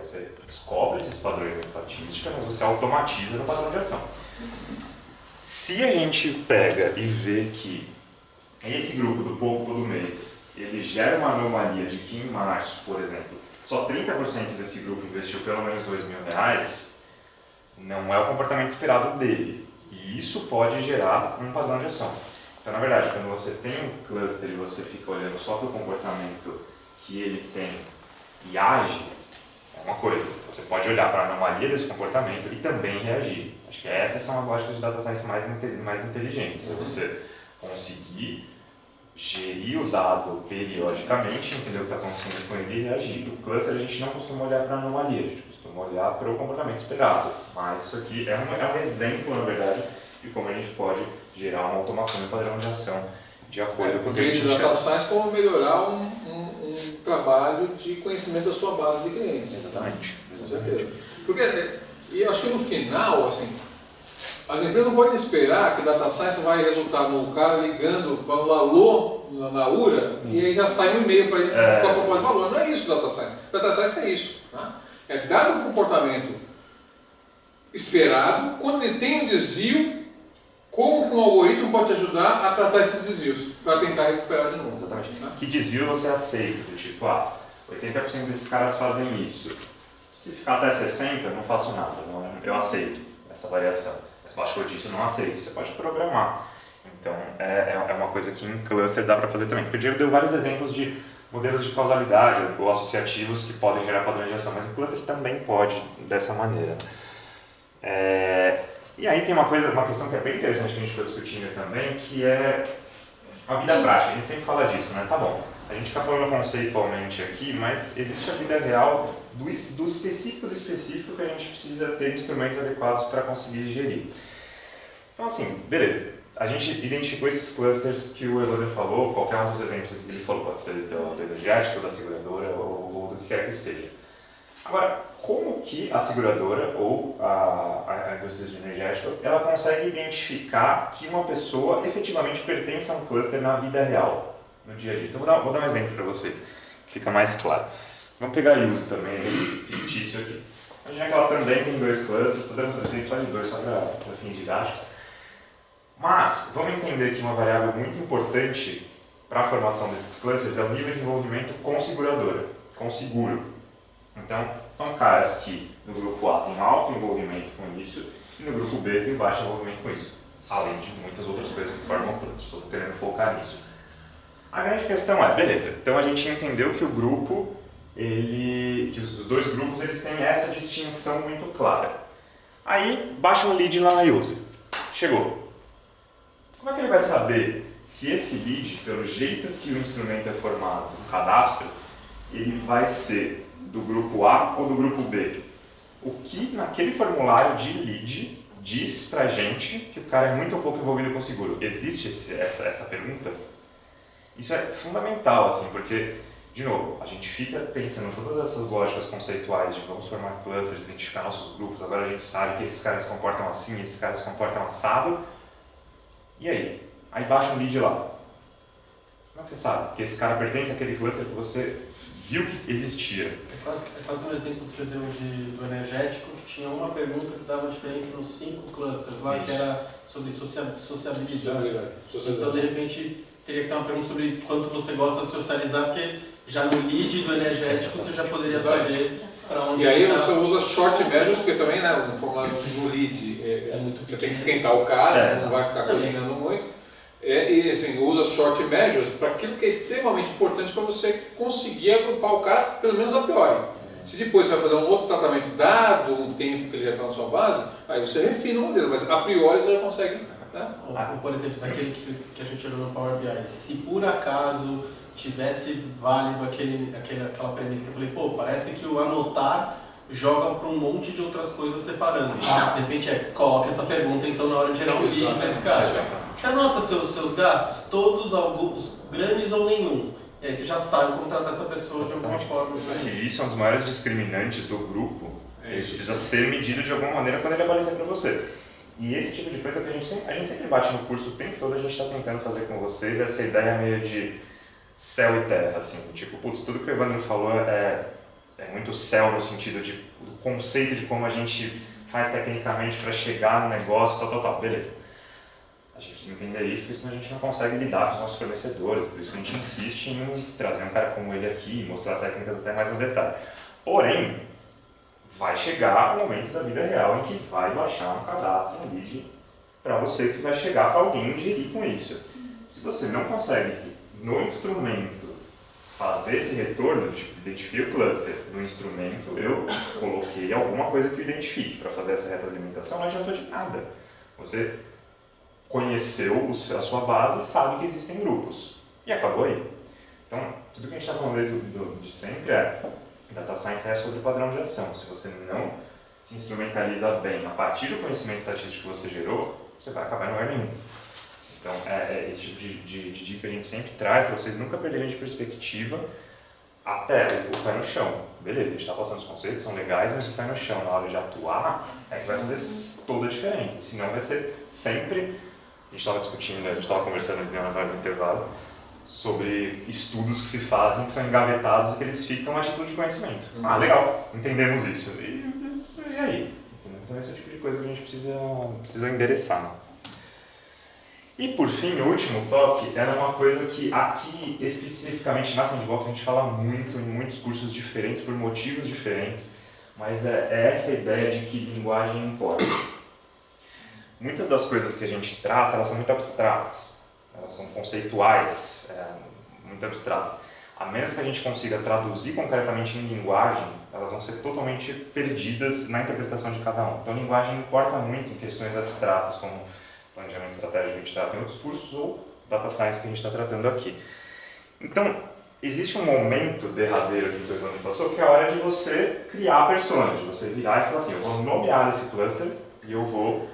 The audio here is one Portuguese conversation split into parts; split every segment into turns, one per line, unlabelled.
Você descobre esses padrões na estatística, mas você automatiza no padrão de ação. Se a gente pega e vê que esse grupo do pouco todo mês, ele gera uma anomalia de que em março, por exemplo, só 30% desse grupo investiu pelo menos R$2.000, não é o comportamento esperado dele. E isso pode gerar um padrão de ação. Então, na verdade, quando você tem um cluster e você fica olhando só para o comportamento que ele tem e age, é uma coisa. Você pode olhar para a anomalia desse comportamento e também reagir. Acho que essas são as lógicas de data science mais inteligentes. É você conseguir gerir o dado periodicamente, entender o que está acontecendo com ele e reagir. No cluster a gente não costuma olhar para a anomalia, a gente costuma olhar para o comportamento esperado. Mas isso aqui é um exemplo, na verdade, de como a gente pode gerar uma automação e padrão de ação de acordo com o que a gente
data science como melhorar um trabalho de conhecimento da sua base de clientes.
Exatamente.
Com certeza. Porque, e eu acho que no final, assim, as empresas não podem esperar que data science vai resultar no cara ligando para o alô na URA e aí já sai um e-mail para ele com a proposta de valor. Não é isso data science. Data science é isso. Tá? É dar um comportamento esperado, quando ele tem um desvio, como que um algoritmo pode te ajudar a tratar esses desvios, para tentar recuperar de novo.
Exatamente. Tá? Que desvio você aceita? Tipo, 80% desses caras fazem isso. Se ficar até 60%, eu não faço nada. Eu aceito essa variação. Mas baixou disso, eu não aceito. Você pode programar. Então, é uma coisa que em cluster dá para fazer também. Porque o Diego deu vários exemplos de modelos de causalidade ou associativos que podem gerar padrões de ação, mas o cluster também pode dessa maneira. E aí tem uma questão que é bem interessante que a gente foi discutindo também, que é a vida prática. A gente sempre fala disso, né? Tá bom, a gente está falando conceitualmente aqui, mas existe a vida real do específico do específico que a gente precisa ter instrumentos adequados para conseguir gerir. Então assim, beleza. A gente identificou esses clusters que o Elode falou, qualquer um dos exemplos que ele falou, pode ser do energético, da seguradora ou do que quer que seja. Agora, como que a seguradora ou a indústria de energético, ela consegue identificar que uma pessoa efetivamente pertence a um cluster na vida real, no dia a dia? Então vou dar um exemplo para vocês, que fica mais claro. Vamos pegar a Yuzu também, exemplo fictício aqui. Imagina que ela também tem 2 clusters, estou dando um exemplo só de 2, só para fins didáticos. Mas, vamos entender que uma variável muito importante para a formação desses clusters é o nível de envolvimento com seguradora, com seguro. Então, são caras que no grupo A tem alto envolvimento com isso e no grupo B tem baixo envolvimento com isso. Além de muitas outras coisas que formam clusters, estou querendo focar nisso. A grande questão é, beleza, então a gente entendeu que o grupo, que os 2 grupos eles têm essa distinção muito clara. Aí, baixa um lead lá na user. Chegou. Como é que ele vai saber se esse lead, pelo jeito que o instrumento é formado no cadastro, ele vai ser do grupo A ou do grupo B? O que naquele formulário de lead diz pra gente que o cara é muito ou pouco envolvido com o seguro? Existe essa pergunta? Isso é fundamental, assim, porque, de novo, a gente fica pensando em todas essas lógicas conceituais de vamos formar clusters, identificar nossos grupos, agora a gente sabe que esses caras se comportam assim, esses caras se comportam assado. E aí? Aí baixa um lead lá. Como é que você sabe que esse cara pertence àquele cluster que você viu que existia?
É quase um exemplo que você deu do energético, que tinha uma pergunta que dava diferença nos 5 clusters lá,
Isso.
que era sobre sociabilidade. Então, de repente, teria que ter uma pergunta sobre quanto você gosta de socializar, porque já no lead do energético você já poderia saber para onde.
E aí você usa short measures, porque também, né, no formulário no lead, você tem que esquentar o cara, não vai ficar cozinhando muito. E assim, usa short measures para aquilo que é extremamente importante para você conseguir agrupar o cara, pelo menos a priori. Se depois você vai fazer um outro tratamento, dado um tempo que ele já está na sua base, aí você refina o modelo, mas a priori você já consegue. Né?
Ou, por exemplo, daquele que a gente olhou no Power BI, se por acaso tivesse válido aquela premissa que eu falei, pô, parece que o anotar joga para um monte de outras coisas separando. De repente coloca essa pergunta então na hora de gerar um lead para esse cara. Você anota seus gastos, todos, alguns, grandes ou nenhum. E aí você já sabe como tratar essa pessoa de alguma forma.
Se isso é um dos maiores discriminantes do grupo, ele precisa ser medido de alguma maneira quando ele aparecer para você. E esse tipo de coisa que a gente sempre bate no curso o tempo todo, a gente está tentando fazer com vocês, essa ideia meio de céu e terra, assim, tipo, putz, tudo que o Evandro falou é é muito céu no sentido do conceito de como a gente faz tecnicamente para chegar no negócio, tal, beleza. A gente precisa entender isso, porque senão a gente não consegue lidar com os nossos fornecedores, por isso que a gente insiste em trazer um cara como ele aqui e mostrar técnicas até mais no detalhe. Porém, vai chegar o momento da vida real em que vai baixar um cadastro, um lead, para você que vai chegar para alguém gerir com isso. Se você não consegue, no instrumento, fazer esse retorno, tipo, identifique o cluster, no instrumento eu coloquei alguma coisa que eu identifique para fazer essa retroalimentação, não adiantou de nada. Você conheceu a sua base, sabe que existem grupos. E acabou aí. Então, tudo que a gente está falando desde sempre é Data Science é sobre padrão de ação. Se você não se instrumentaliza bem a partir do conhecimento estatístico que você gerou, você vai acabar em lugar nenhum. Então, é esse tipo de dica que a gente sempre traz para vocês nunca perderem de perspectiva até o pé no chão. Beleza, a gente está passando os conceitos, são legais, mas o pé no chão, na hora de atuar, é que vai fazer toda a diferença. Senão vai ser sempre... A gente estava discutindo, a gente estava conversando na hora do intervalo, sobre estudos que se fazem, que são engavetados e que eles ficam a título de conhecimento. Ah, legal, entendemos isso. E aí? Então esse é o tipo de coisa que a gente precisa endereçar. E por fim, o último toque era uma coisa que aqui, especificamente na Sandbox, a gente fala muito em muitos cursos diferentes, por motivos diferentes, mas é essa ideia de que linguagem importa. Muitas das coisas que a gente trata, elas são muito abstratas, elas são conceituais, muito abstratas. A menos que a gente consiga traduzir concretamente em linguagem, elas vão ser totalmente perdidas na interpretação de cada um. Então, linguagem importa muito em questões abstratas, como planejamento estratégico que a gente trata em outros cursos, ou Data Science que a gente está tratando aqui. Então, existe um momento derradeiro que o ano passou, que é a hora de você criar a persona, de você virar e falar assim, eu vou nomear esse cluster e eu vou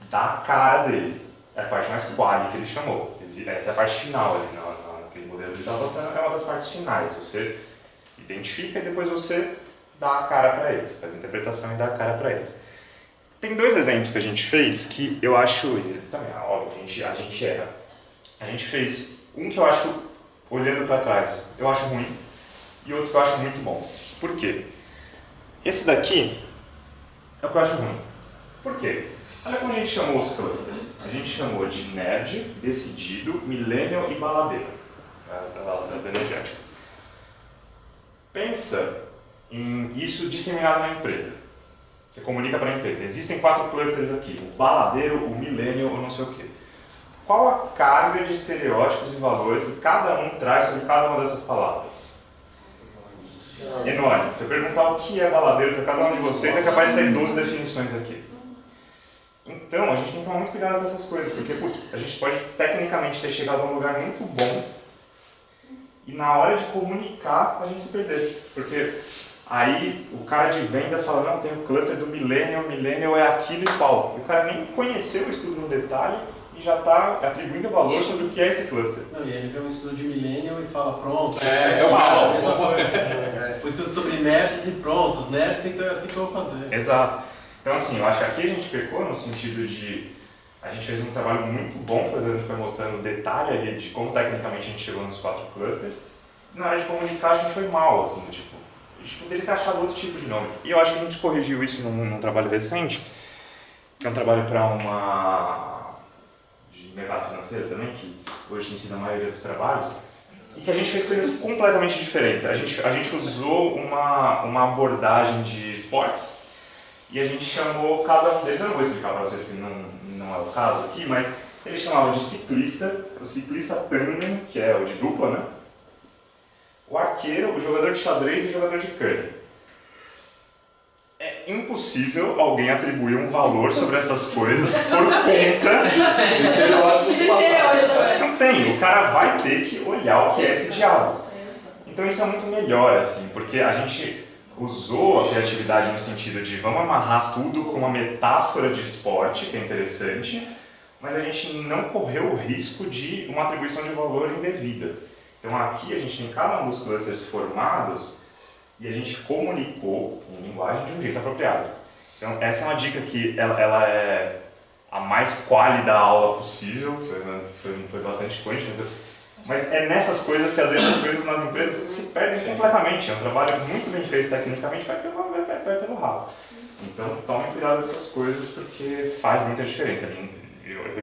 dar a cara dele. É a parte mais quali que ele chamou. Essa é a parte final ali, naquele modelo de Data Science, é uma das partes finais. Você identifica e depois você dá a cara para eles, faz a interpretação e dá a cara para eles. Tem dois exemplos que a gente fez que eu acho, também é óbvio, a gente erra. A gente fez um que eu acho, olhando para trás, eu acho ruim, e outro que eu acho muito bom. Por quê? Esse daqui é o que eu acho ruim. Por quê? Olha como a gente chamou os clusters. A gente chamou de nerd, decidido, millennial e baladeiro. Da energética. Pensa em isso disseminado na empresa. Você comunica para a empresa. Existem 4 clusters aqui. O baladeiro, o millennial ou não sei o quê. Qual a carga de estereótipos e valores que cada um traz sobre cada uma dessas palavras? Enorme. Se eu perguntar o que é baladeiro para cada um de vocês, é capaz de sair 12 definições aqui. Então, a gente tem que tomar muito cuidado com essas coisas, porque a gente pode tecnicamente ter chegado a um lugar muito bom e na hora de comunicar a gente se perder. Porque aí o cara de vendas fala, não, tem o cluster do millennial é aquilo e tal. E o cara nem conheceu o estudo no detalhe e já está atribuindo valor sobre o que é esse cluster.
Não, e ele vê um estudo de millennial e fala, pronto,
é o mal.
a mesma coisa. O estudo sobre nerds e pronto, os nerds, então é assim que eu vou fazer.
Exato. Então assim, eu acho que aqui a gente pecou no sentido de a gente fez um trabalho muito bom, foi mostrando detalhe ali de como tecnicamente a gente chegou nos 4 clusters. Na hora de comunicar a gente foi mal, assim, tipo, a gente poderia ter achado outro tipo de nome. E eu acho que a gente corrigiu isso num trabalho recente, que é um trabalho para uma de mercado financeiro também, que hoje tem sido a maioria dos trabalhos, e que a gente fez coisas completamente diferentes. A gente usou uma abordagem de esportes, e a gente chamou cada um deles, eu não vou explicar para vocês porque não é o caso aqui, mas eles chamavam de ciclista, o ciclista tandem, que é o de dupla, né? O arqueiro, o jogador de xadrez e o jogador de curling. É impossível alguém atribuir um valor sobre essas coisas por conta
de estereótipos do passado.
Não tem, o cara vai ter que olhar o que é esse diálogo. Então isso é muito melhor, assim, porque a gente usou a criatividade no sentido de vamos amarrar tudo com uma metáfora de esporte, que é interessante, mas a gente não correu o risco de uma atribuição de valor indevida. Então aqui a gente tem cada um dos clusters formados e a gente comunicou em linguagem de um jeito apropriado. Então essa é uma dica que ela é a mais quali da aula possível, foi bastante quente, mas Mas é nessas coisas que às vezes as coisas nas empresas se perdem completamente. É um trabalho muito bem feito tecnicamente, vai pelo ralo. Então tome cuidado dessas coisas porque faz muita diferença.